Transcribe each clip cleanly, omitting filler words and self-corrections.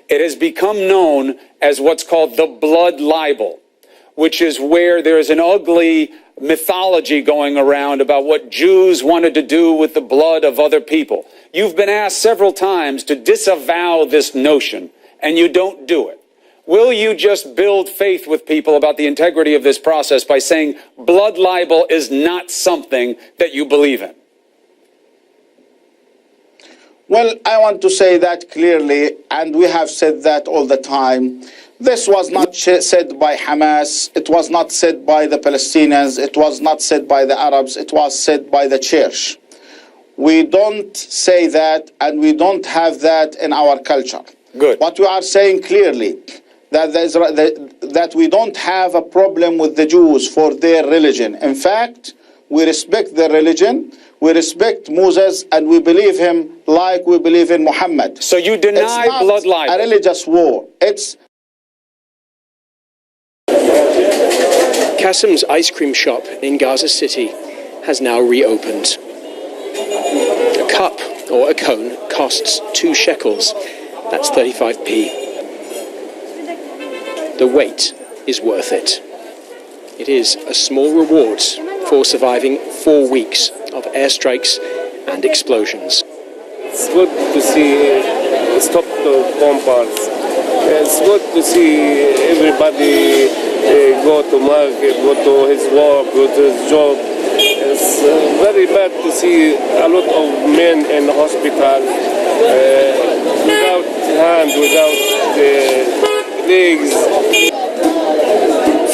It has become known as what's called the blood libel, which is where there is an ugly mythology going around about what Jews wanted to do with the blood of other people. You've been asked several times to disavow this notion, and you don't do it. Will you just build faith with people about the integrity of this process by saying blood libel is not something that you believe in? Well, I want to say that clearly, and we have said that all the time. This was not said by Hamas. It was not said by the Palestinians. It was not said by the Arabs. It was said by the church. We don't say that, and we don't have that in our culture. Good. What we are saying clearly, that we don't have a problem with the Jews for their religion. In fact, we respect their religion. We respect Moses, and we believe him like we believe in Muhammad. So you deny blood libel? A religious war. It's Qasim's ice cream shop in Gaza City has now reopened. A cup or a cone costs 2 shekels. That's 35p. The wait is worth it. It is a small reward for surviving 4 weeks of airstrikes and explosions. It's good to see stop the bombers. It's good to see everybody go to market, go to his work, go to his job. It's very bad to see a lot of men in the hospital without hand, without legs.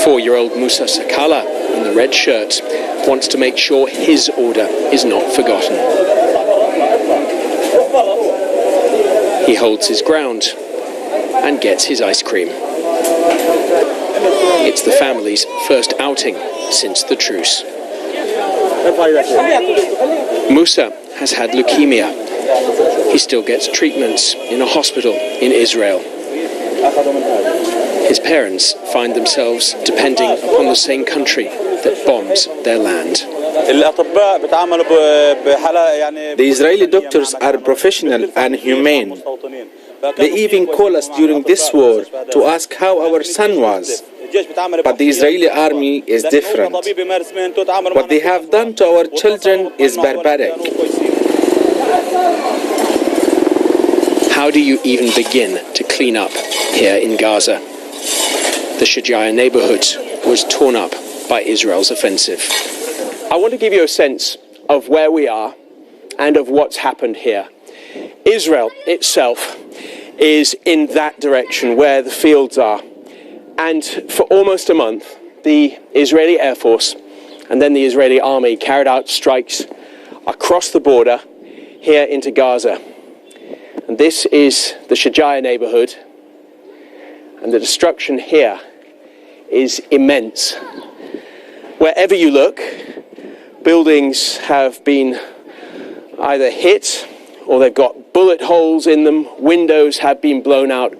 4-year-old Musa Sakala in the red shirt wants to make sure his order is not forgotten. He holds his ground and gets his ice cream. It's the family's first outing since the truce. Musa has had leukemia. He still gets treatments in a hospital in Israel. His parents find themselves depending upon the same country that bombs their land. The Israeli doctors are professional and humane. They even call us during this war to ask how our son was. But the Israeli army is different. What they have done to our children is barbaric. How do you even begin to clean up here in Gaza? The Shujaa neighborhood was torn up by Israel's offensive. I want to give you a sense of where we are and of what's happened here. Israel itself is in that direction where the fields are. And for almost a month, the Israeli Air Force and then the Israeli army carried out strikes across the border here into Gaza. And this is the Shujaa neighborhood. And the destruction here is immense. Wherever you look, buildings have been either hit or they've got bullet holes in them, windows have been blown out,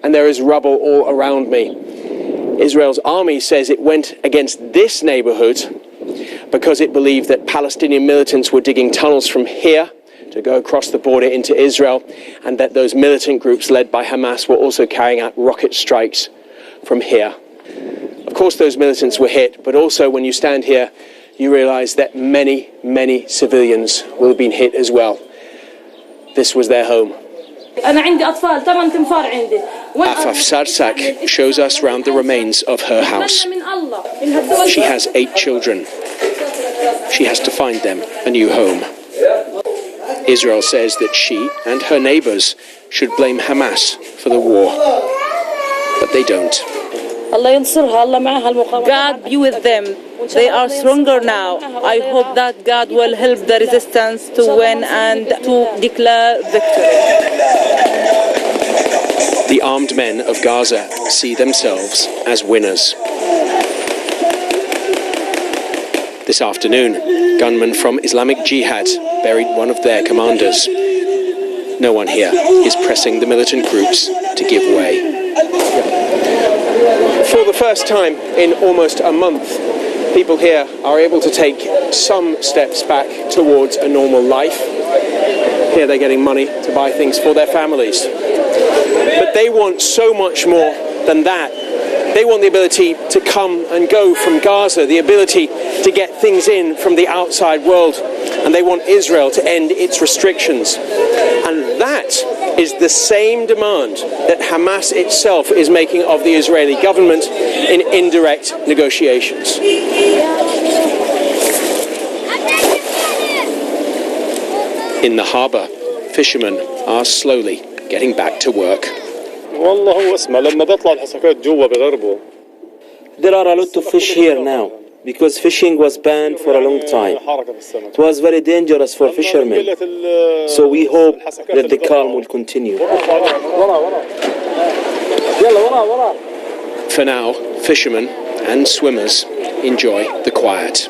and there is rubble all around me. Israel's army says it went against this neighborhood because it believed that Palestinian militants were digging tunnels from here to go across the border into Israel, and that those militant groups led by Hamas were also carrying out rocket strikes from here. Of course, those militants were hit, but also when you stand here, you realize that many, many civilians will have been hit as well. This was their home. Afaf Sarsak shows us round the remains of her house. She has 8 children. She has to find them a new home. Israel says that she and her neighbors should blame Hamas for the war, but they don't. God be with them. They are stronger now. I hope that God will help the resistance to win and to declare victory. The armed men of Gaza see themselves as winners. This afternoon, gunmen from Islamic Jihad buried one of their commanders. No one here is pressing the militant groups to give way. For the first time in almost a month, people here are able to take some steps back towards a normal life. Here they're getting money to buy things for their families. But they want so much more than that. They want the ability to come and go from Gaza, the ability to get things in from the outside world, and they want Israel to end its restrictions. And that is the same demand that Hamas itself is making of the Israeli government in indirect negotiations. In the harbour, fishermen are slowly getting back to work. There are a lot of fish here now, because fishing was banned for a long time. It was very dangerous for fishermen, so we hope that the calm will continue. For now, fishermen and swimmers enjoy the quiet.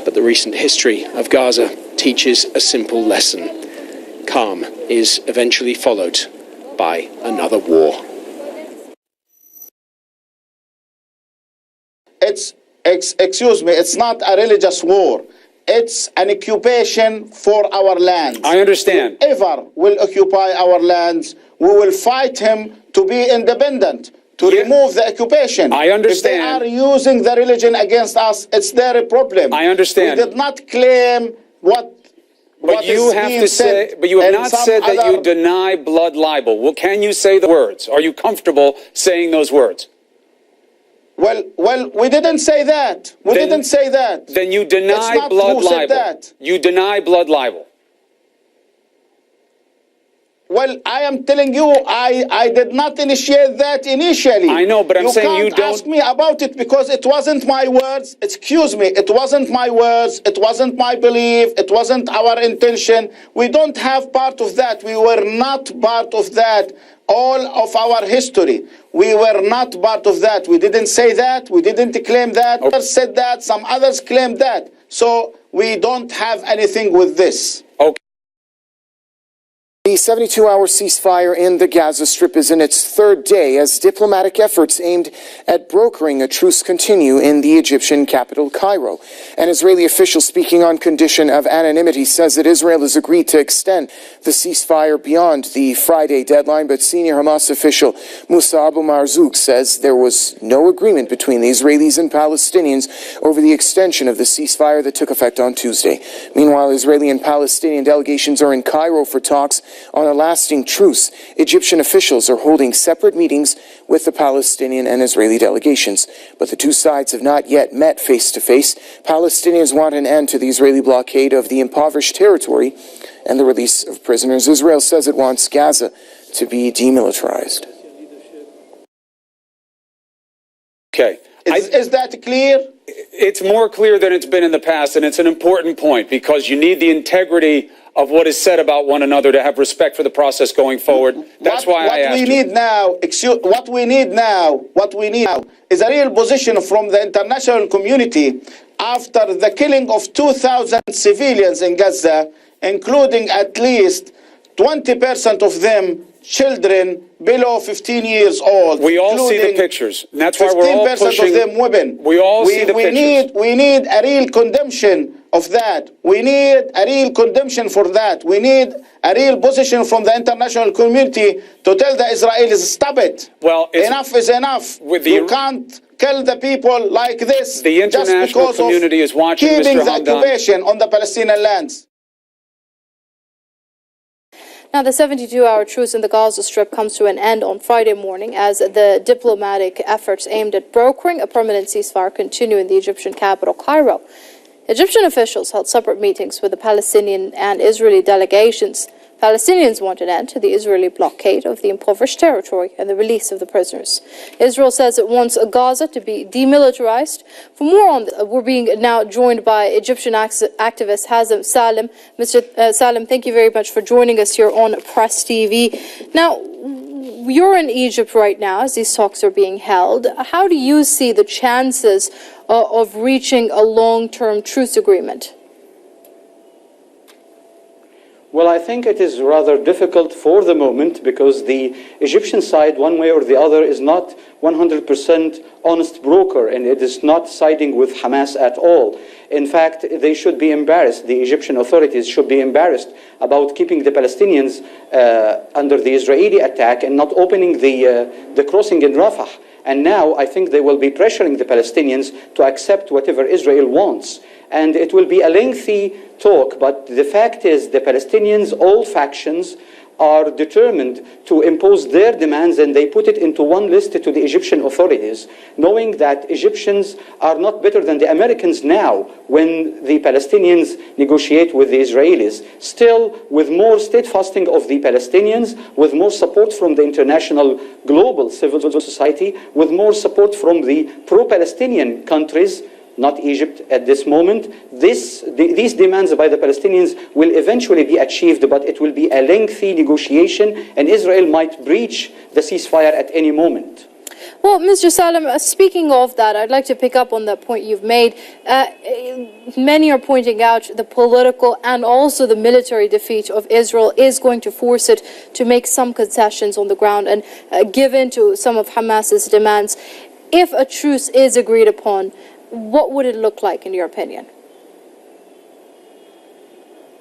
But the recent history of Gaza teaches a simple lesson. Calm is eventually followed by another war. Excuse me, it's not a religious war. It's an occupation for our lands. I understand. Whoever will occupy our lands, we will fight him to be independent, to remove the occupation. I understand. If they are using the religion against us, it's their problem. I understand. We did not claim what you have to say, but you have not said that you deny blood libel. Well, can you say the words? Are you comfortable saying those words? Well, we didn't say that. We didn't say that. Then you deny blood libel. You deny blood libel. Well, I am telling you, I did not initiate that initially. I know, but I'm saying you don't. You can't ask me about it because it wasn't my words. Excuse me, it wasn't my words. It wasn't my belief. It wasn't our intention. We don't have part of that. We were not part of that. All of our history, we were not part of that. We didn't say that. We didn't claim that. Others said that. Some others claimed that. So we don't have anything with this. Okay. The 72-hour ceasefire in the Gaza Strip is in its third day as diplomatic efforts aimed at brokering a truce continue in the Egyptian capital, Cairo. An Israeli official speaking on condition of anonymity says that Israel has agreed to extend the ceasefire beyond the Friday deadline, but senior Hamas official Musa Abu Marzouk says there was no agreement between the Israelis and Palestinians over the extension of the ceasefire that took effect on Tuesday. Meanwhile, Israeli and Palestinian delegations are in Cairo for talks on a lasting truce. Egyptian officials are holding separate meetings with the Palestinian and Israeli delegations, but the two sides have not yet met face-to-face. Palestinians want an end to the Israeli blockade of the impoverished territory and the release of prisoners. Israel says it wants Gaza to be demilitarized. Okay. Is that clear? It's more clear than it's been in the past, and it's an important point because you need the integrity of what is said about one another to have respect for the process going forward. That's why I asked you. What we need now is a real position from the international community after the killing of 2,000 civilians in Gaza, including at least 20% of them children below 15 years old. We all see the pictures. And that's why we're all pushing. 15% of them women. We all see the pictures. We need a real condemnation of that. We need a real condemnation for that. We need a real position from the international community to tell the Israelis, stop it. Well, enough is enough. You can't kill the people like this. The international community is watching, Mr. keeping the Hamdan. occupation on the Palestinian lands. Now, the 72-hour truce in the Gaza Strip comes to an end on Friday morning as the diplomatic efforts aimed at brokering a permanent ceasefire continue in the Egyptian capital, Cairo. Egyptian officials held separate meetings with the Palestinian and Israeli delegations. Palestinians want an end to the Israeli blockade of the impoverished territory and the release of the prisoners. Israel says it wants Gaza to be demilitarized. For more on this, we're being now joined by Egyptian activist Hazem Salem. Mr. Salem, thank you very much for joining us here on Press TV. Now, you're in Egypt right now as these talks are being held. How do you see the chances of reaching a long-term truce agreement? Well, I think it is rather difficult for the moment because the Egyptian side, one way or the other, is not 100% honest broker, and it is not siding with Hamas at all. In fact, they should be embarrassed. The Egyptian authorities should be embarrassed about keeping the Palestinians under the Israeli attack and not opening the crossing in Rafah. And now I think they will be pressuring the Palestinians to accept whatever Israel wants. And it will be a lengthy talk, but the fact is the Palestinians, all factions, are determined to impose their demands, and they put it into one list to the Egyptian authorities, knowing that Egyptians are not better than the Americans now when the Palestinians negotiate with the Israelis. Still, with more steadfasting of the Palestinians, with more support from the international global civil society, with more support from the pro-Palestinian countries, not Egypt at this moment. These demands by the Palestinians will eventually be achieved, but it will be a lengthy negotiation, and Israel might breach the ceasefire at any moment. Well, Mr. Salem, speaking of that, I'd like to pick up on that point you've made. Many are pointing out the political and also the military defeat of Israel is going to force it to make some concessions on the ground and give in to some of Hamas's demands. If a truce is agreed upon, what would it look like, in your opinion?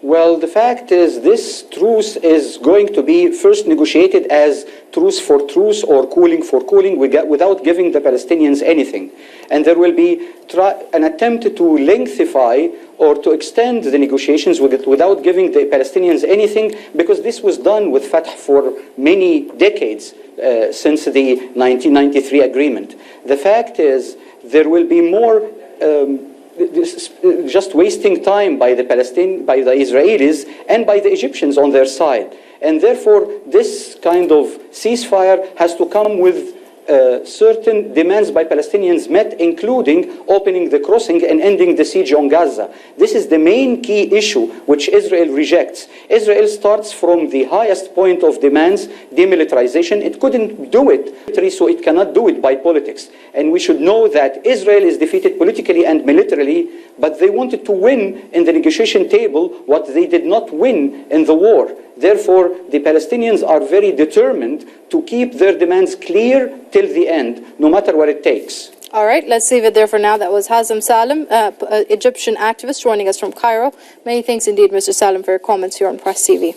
Well, the fact is this truce is going to be first negotiated as truce for truce or cooling for cooling without giving the Palestinians anything. And there will be an attempt to lengthify or to extend the negotiations without giving the Palestinians anything, because this was done with Fatah for many decades since the 1993 agreement. The fact is there will be more just wasting time by the Israelis and by the Egyptians on their side. And therefore, this kind of ceasefire has to come with certain demands by Palestinians met, including opening the crossing and ending the siege on Gaza. This is the main key issue which Israel rejects. Israel starts from the highest point of demands, demilitarization. It couldn't do it, so it cannot do it by politics. And we should know that Israel is defeated politically and militarily, but they wanted to win in the negotiation table what they did not win in the war. Therefore, the Palestinians are very determined to keep their demands clear till the end, no matter what it takes. All right, let's leave it there for now. That was Hazem Salem, Egyptian activist joining us from Cairo. Many thanks indeed, Mr. Salem, for your comments here on Press TV.